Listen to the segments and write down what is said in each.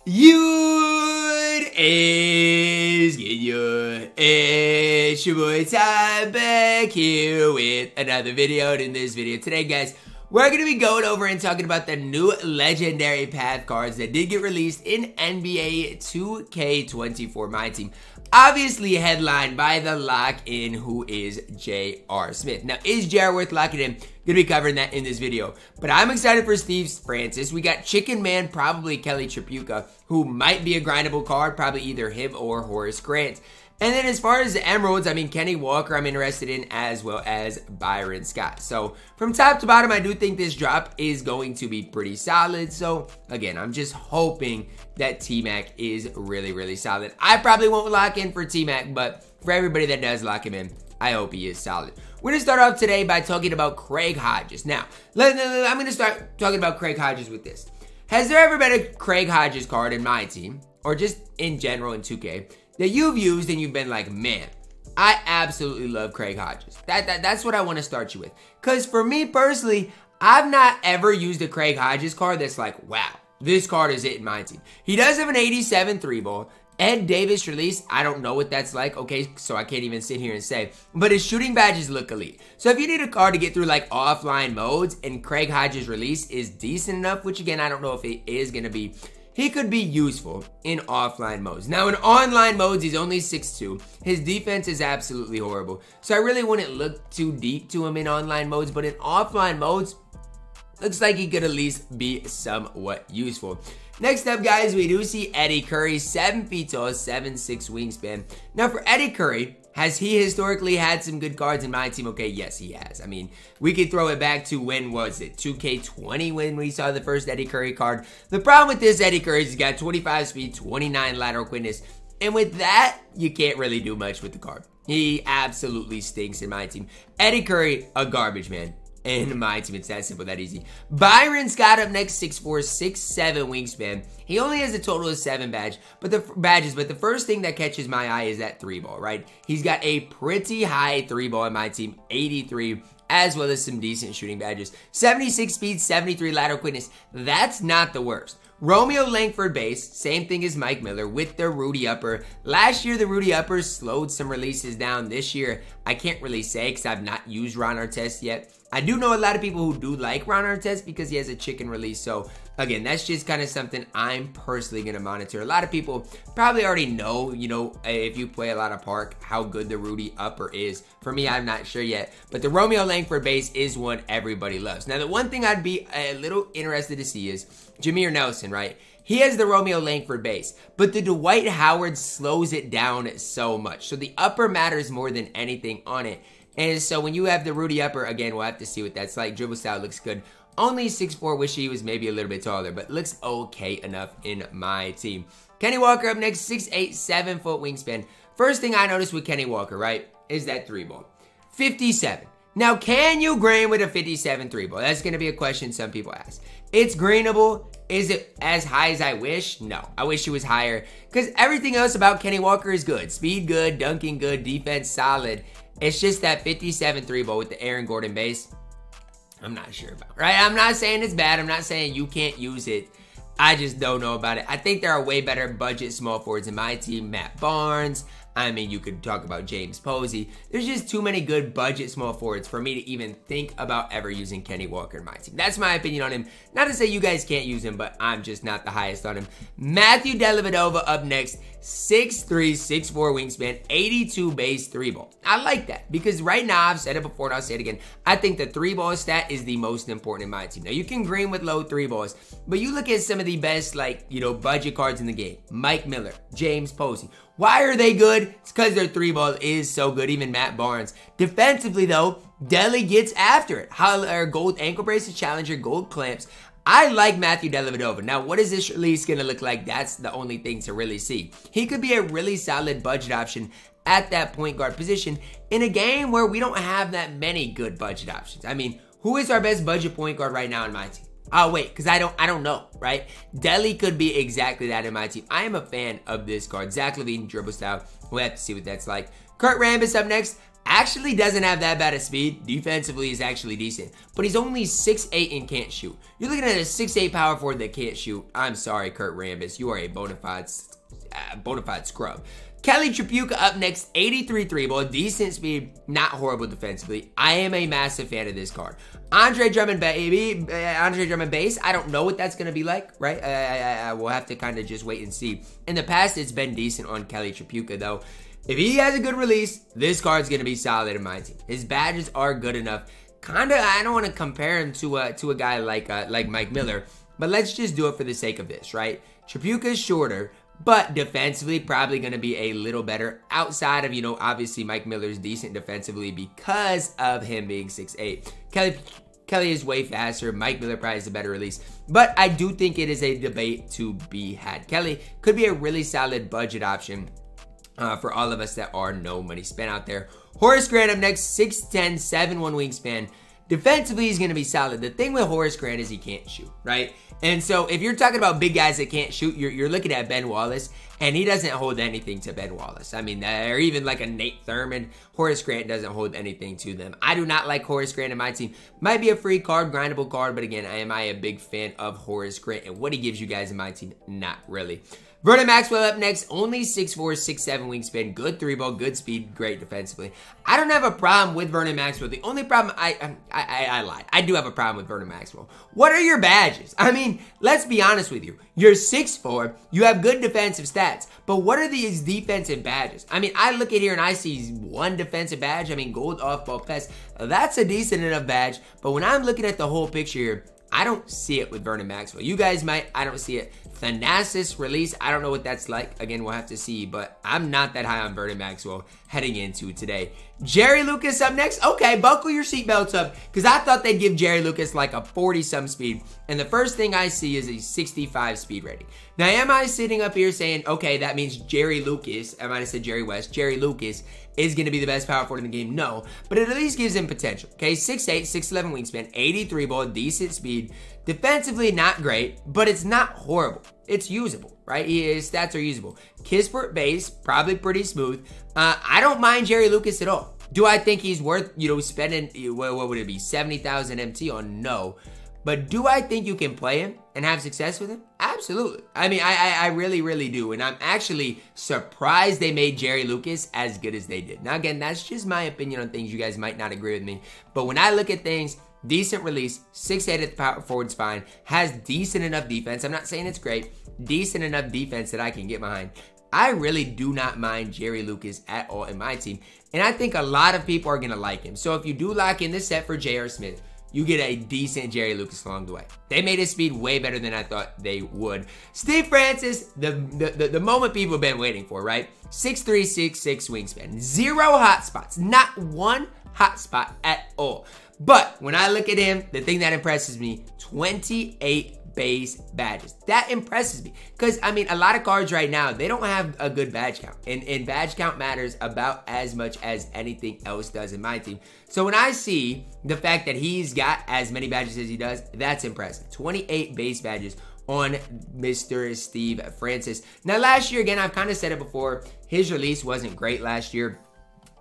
It's your boy Ty back here with another video. In this video today, guys, we're going to be going over and talking about the new legendary path cards that did get released in NBA 2K24 MyTEAM. Obviously headlined by the lock-in, who is J.R. Smith. Now, is J.R. worth locking in? Gonna be covering that in this video. But I'm excited for Steve Francis. We got Chicken Man, probably Kelly Tripucka, who might be a grindable card, probably either him or Horace Grant. And then as far as the Emeralds, I mean, Kenny Walker I'm interested in, as well as Byron Scott. So from top to bottom, I do think this drop is going to be pretty solid. So again, I'm just hoping that T-Mac is really, really solid. I probably won't lock in for T-Mac, but for everybody that does lock him in, I hope he is solid. We're going to start off today by talking about Craig Hodges. Now, I'm going to start talking about Craig Hodges with this. Has there ever been a Craig Hodges card in my team, or just in general in 2K, that you've used and you've been like, man, I absolutely love Craig Hodges? That's what I want to start you with. Because for me personally, I've not ever used a Craig Hodges card that's like, wow, this card is it in my team. He does have an 87 3-ball. Ed Davis release, I don't know what that's like, okay, so I can't even sit here and say, but his shooting badges look elite. So if you need a card to get through like offline modes and Craig Hodges release is decent enough, which again, I don't know if it is going to be, he could be useful in offline modes. Now in online modes, he's only 6'2". His defense is absolutely horrible. So I really wouldn't look too deep to him in online modes, but in offline modes, looks like he could at least be somewhat useful. Next up, guys, we do see Eddy Curry, 7 feet tall, 7'6" wingspan. Now for Eddy Curry, has he historically had some good cards in my team? Okay, yes, he has. I mean, we could throw it back to, when was it? 2K20 when we saw the first Eddy Curry card. The problem with this Eddy Curry is he's got 25 speed, 29 lateral quickness. And with that, you can't really do much with the card. He absolutely stinks in my team. Eddy Curry, a garbage man. In my team, it's that simple, that easy. Byron Scott up next, 6'4", 6'7" wingspan. He only has a total of 7 badges, but the first thing that catches my eye is that 3-ball, right? He's got a pretty high 3-ball in my team, 83, as well as some decent shooting badges. 76 speed, 73 lateral quickness. That's not the worst. Romeo Langford base, same thing as Mike Miller with the Rudy Upper. Last year, the Rudy Upper slowed some releases down. This year, I can't really say because I've not used Ron Artest yet. I do know a lot of people who do like Ron Artest because he has a chicken release. So again, that's just kind of something I'm personally going to monitor. A lot of people probably already know, you know, if you play a lot of Park, how good the Rudy Upper is. For me, I'm not sure yet. But the Romeo Langford base is one everybody loves. Now, the one thing I'd be a little interested to see is Jameer Nelson, right? He has the Romeo Langford base, but the Dwight Howard slows it down so much. So the upper matters more than anything on it. And so when you have the Rudy Upper, again, we'll have to see what that's like. Dribble style looks good. Only 6'4", wish he was maybe a little bit taller, but looks okay enough in my team. Kenny Walker up next, 6'8", 7-foot wingspan. First thing I noticed with Kenny Walker, right, is that 3-ball. 57. Now, can you green with a 57 3-ball? That's going to be a question some people ask. It's greenable. Is it as high as I wish? No. I wish it was higher because everything else about Kenny Walker is good. Speed good, dunking good, defense solid. It's just that 57 3-ball with the Aaron Gordon base, I'm not sure about, right? I'm not saying it's bad. I'm not saying you can't use it. I just don't know about it. I think there are way better budget small forwards in my team. Matt Barnes. I mean, you could talk about James Posey. There's just too many good budget small forwards for me to even think about ever using Kenny Walker in my team. That's my opinion on him. Not to say you guys can't use him, but I'm just not the highest on him. Matthew Dellavedova up next. 6'3", 6'4" wingspan, 82 base 3-ball. I like that because right now, I've said it before and I'll say it again, I think the 3-ball stat is the most important in my team. Now, you can green with low 3-balls, but you look at some of the best, like, you know, budget cards in the game. Mike Miller, James Posey. Why are they good? It's because their 3-ball is so good, even Matt Barnes. Defensively, though, Delly gets after it. Gold ankle braces, challenger, gold clamps. I like Matthew Dellavedova. Now, what is this release going to look like? That's the only thing to really see. He could be a really solid budget option at that point guard position in a game where we don't have that many good budget options. I mean, who is our best budget point guard right now in my team? Oh, wait, because I don't know, right? Delly could be exactly that in my team. I am a fan of this card. Zach LaVine, dribble style. We'll have to see what that's like. Kurt Rambis up next. Actually doesn't have that bad of speed. Defensively is actually decent. But he's only 6'8" and can't shoot. You're looking at a 6'8" power forward that can't shoot. I'm sorry, Kurt Rambis. You are a bona fide scrub. Kelly Tripucka up next, 83 3-ball, decent speed, not horrible defensively. I am a massive fan of this card. Andre Drummond, baby, Andre Drummond base. I don't know what that's going to be like, right? I will have to kind of just wait and see. In the past, it's been decent on Kelly Tripucka, though. If he has a good release, this card's going to be solid in my team. His badges are good enough. Kind of, I don't want to compare him to a guy like Mike Miller, but let's just do it for the sake of this, right? Tripucka's shorter, but defensively probably going to be a little better outside of, you know, obviously Mike Miller's decent defensively because of him being 6'8". Kelly is way faster. Mike Miller probably has a better release. But I do think it is a debate to be had. Kelly could be a really solid budget option for all of us that are no money spent out there. Horace Grant up next, 6'10", 7'1" wingspan. Defensively, he's going to be solid. The thing with Horace Grant is he can't shoot, right? And so if you're talking about big guys that can't shoot, you're looking at Ben Wallace, and he doesn't hold anything to Ben Wallace. I mean, or even like a Nate Thurman, Horace Grant doesn't hold anything to them. I do not like Horace Grant in my team. Might be a free card, grindable card, but again, am I a big fan of Horace Grant and what he gives you guys in my team? Not really. Vernon Maxwell up next, only 6'4", 6'7" wingspan, good 3-ball, good speed, great defensively. I don't have a problem with Vernon Maxwell. The only problem, I lied. I do have a problem with Vernon Maxwell. What are your badges? I mean, let's be honest with you. You're 6'4", you have good defensive stats, but what are these defensive badges? I mean, I look at here and I see one defensive badge. I mean, gold off-ball pass. That's a decent enough badge, but when I'm looking at the whole picture here, I don't see it with Vernon Maxwell. You guys might. I don't see it. Thanasis release, I don't know what that's like. Again, we'll have to see, but I'm not that high on Vernon Maxwell heading into today. Jerry Lucas up next. Okay, buckle your seatbelts up, because I thought they'd give Jerry Lucas like a 40-some speed, and the first thing I see is a 65 speed rating. Now, am I sitting up here saying, okay, that means Jerry Lucas, I might have said Jerry West, Jerry Lucas is going to be the best power forward in the game? No, but it at least gives him potential. Okay, 6'8", 6'11" wingspan, 83 ball, decent speed. Defensively, not great, but it's not horrible. It's usable, right? His stats are usable. Kispert base, probably pretty smooth. I don't mind Jerry Lucas at all. Do I think he's worth, you know, spending, what would it be, 70,000 MT on? No. But do I think you can play him and have success with him? Absolutely. I mean, I really, really do. And I'm actually surprised they made Jerry Lucas as good as they did. Now, again, that's just my opinion on things. You guys might not agree with me. But when I look at things, decent release, 6'8" at the power forward spine, has decent enough defense. I'm not saying it's great. Decent enough defense that I can get behind. I really do not mind Jerry Lucas at all in my team. And I think a lot of people are going to like him. So if you do lock in this set for J.R. Smith, you get a decent Jerry Lucas along the way. They made his speed way better than I thought they would. Steve Francis, the moment people have been waiting for, right? 6'3", 6'6" wingspan. 0 hot spots. Not one hot spot at all. But when I look at him, the thing that impresses me, 28 base badges. That impresses me. Because, I mean, a lot of cards right now, they don't have a good badge count. And badge count matters about as much as anything else does in my team. So when I see the fact that he's got as many badges as he does, that's impressive. 28 base badges on Mr. Steve Francis. Now, last year, again, I've kind of said it before, his release wasn't great last year.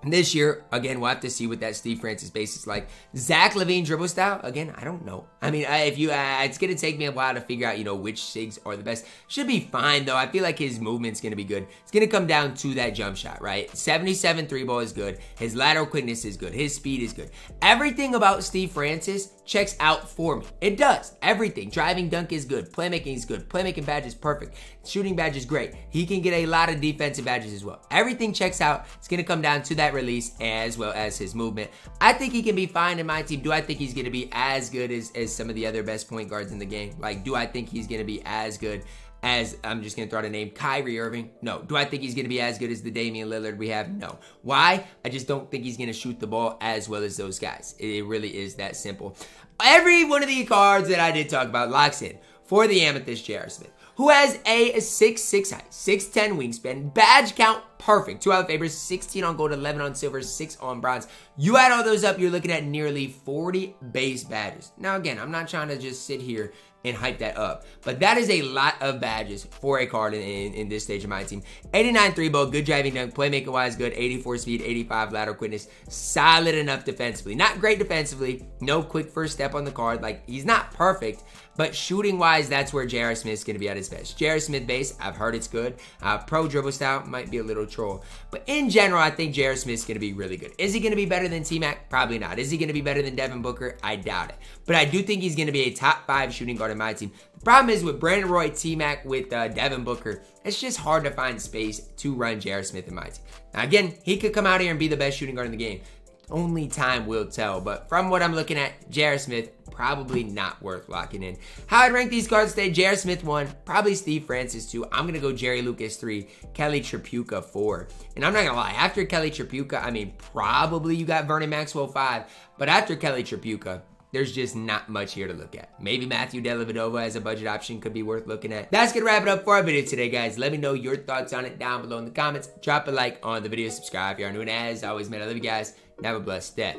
This year, again, we'll have to see what that Steve Francis base is like. Zach LaVine dribble style, again, I don't know. I mean, it's going to take me a while to figure out, you know, which SIGs are the best. Should be fine, though. I feel like his movement's going to be good. It's going to come down to that jump shot, right? 77 3-ball is good. His lateral quickness is good. His speed is good. Everything about Steve Francis checks out for me. It does. Everything. Driving dunk is good. Playmaking is good. Playmaking badge is perfect. Shooting badge is great. He can get a lot of defensive badges as well. Everything checks out. It's going to come down to that release as well as his movement. I think he can be fine in my team. Do I think he's going to be as good as some of the other best point guards in the game? Like, do I think he's going to be as good as, I'm just going to throw out a name, Kyrie Irving? No. Do I think he's going to be as good as the Damian Lillard we have? No. Why? I just don't think he's going to shoot the ball as well as those guys. It really is that simple. Every one of the cards that I did talk about locks in for the Amethyst J.R. Smith, who has a 6'6" height, 6'10" wingspan, badge count perfect. 2 out of favors, 16 on gold, 11 on silver, 6 on bronze. You add all those up, you're looking at nearly 40 base badges. Now, again, I'm not trying to just sit here and hype that up. But that is a lot of badges for a card in this stage of my team. 89 3-ball, good driving dunk, playmaker wise good, 84 speed, 85 lateral quickness, solid enough defensively. Not great defensively, no quick first step on the card. Like, he's not perfect, but shooting wise, that's where J.R. Smith's gonna be at his best. J.R. Smith base, I've heard it's good. Pro dribble style might be a little troll, but in general, I think J.R. Smith's gonna be really good. Is he gonna be better than T-Mac? Probably not. Is he gonna be better than Devin Booker? I doubt it. But I do think he's gonna be a top 5 shooting guard in my team. The problem is with Brandon Roy, T-Mac, with Devin Booker, it's just hard to find space to run J.R. Smith in my team. Now again, he could come out here and be the best shooting guard in the game. Only time will tell, but from what I'm looking at, J.R. Smith, probably not worth locking in. How I'd rank these cards today: J.R. Smith 1, probably Steve Francis 2. I'm gonna go Jerry Lucas 3, Kelly Tripucka 4. And I'm not gonna lie, after Kelly Tripucka, I mean, probably you got Vernon Maxwell 5, but after Kelly Tripucka, there's just not much here to look at. Maybe Matthew Dellavedova as a budget option could be worth looking at. That's gonna wrap it up for our video today, guys. Let me know your thoughts on it down below in the comments. Drop a like on the video, subscribe if you are new, and as always, man, I love you guys, and have a blessed day.